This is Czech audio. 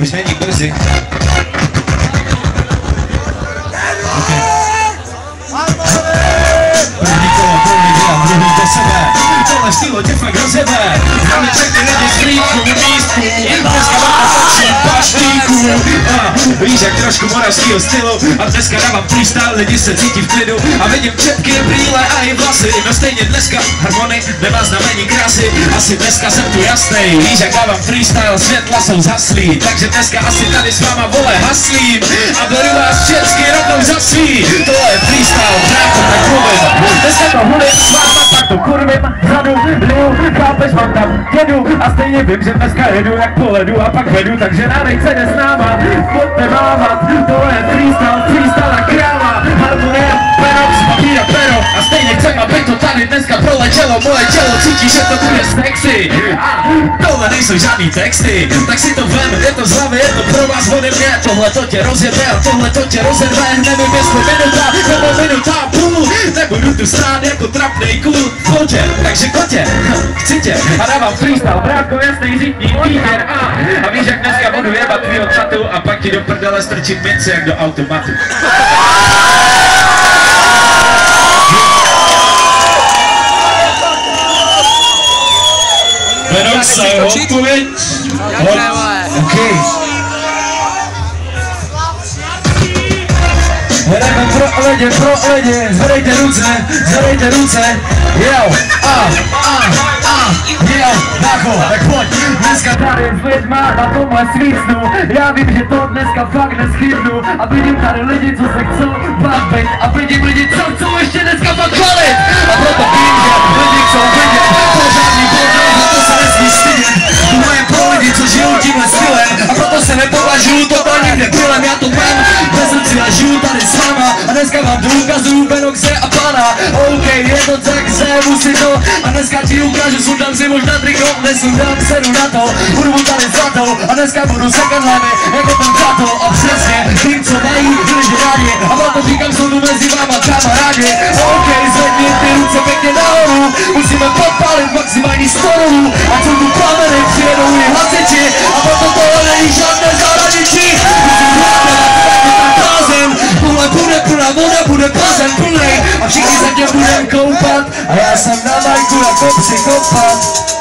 Už není brzy. Okay. První kolo, první dělám, druhý do sebe. Tohle štýlo tě fakt rozjebe. Máme všechny lidi z klíku, místku. Dneska mám točí paštíku. Víš jak trošku moravskýho stylu. A dneska dávám freestyle, lidi se cítí v klidu. A vidím čepky, brýle a i vlasy. No stejně dneska harmony nemá znamení krásy. Asi dneska jsem tu jasnej. Víš jak dávám freestyle, světla jsou zhaslí. Takže dneska asi tady s váma vole haslím. A beru vás všechny rovnou za svý. Tohle je freestyle, brácho, tak mluvím. Dneska to hulím s váma, tak to kurvím. Zadu, liju, chápeš, mám tam jedu. A stejně vím, že dneska jedu jak po ledu. A pak vedu, takže nádejce jde s náma. Pojďte mávat, tohle je freestyle, freestyle a kráva. Harmonie, perox, papír a pero. A stejně chcem, aby to tady dneska proletělo. Moje tělo cítí, že to bude sexy. A tohle nejsou žádný texty. Tak si to vem, je to z hlavy, je to pro vás ode mě. Tohle to tě rozjebe a tohle to tě rozerve. Nevím jestli minuta, nebo minuta a půl. Nebudu tu stát jako trapnej kůl. Pojďte, takže kotě, chci tě. A dávám freestyle, bráko, jasný řítní výběr. A víš jak dneska budu jebat tvýho tatu. A pak ti do prdele strčím minci jak do automatu. Venoxa, odpověď. OK. Hrajeme pro lidi, zvedejte ruce, jo, jo, Bacho, tak pojď. Dneska tady s lidma na tomhle svícnu, já vím, že to dneska fakt neschybnu. A vidím tady lidi, co se chcou bavit, a vidím lidi, co chcou ještě dneska fakt chvalit. A proto vím, že lidi chcou vidět pořádný podroj, za to se nesmí stydět. Tohle je pro lidi, co žijou tímhle stylem, a proto se nepovažuju totálně debilem. Já to mám bez srdci a žiju tady s váma, a dneska vám důkazuju Venoxe a Pana. OK, je to tak, zému si to, a dneska ti ukážu, sundám si možná triko, nesundám sedu na to, budu mu tady zlatou, a dneska budu sekat hlavy, jako ten tato. A přesně, tím, co mají lidi rádi, a proto říkám, jsou tu mezi váma kamarádi. OK, zvedni ty ruce pěkně nahoru, musíme podpálit maximální 100 dolů, a co tu plameny přijedou i hasiči, a proto tohle není žádné zahraničí. Tohle bude plná voda, bude bazén plnej, a všichni se tě budem koupat, a já jsem na majku jako psychopat.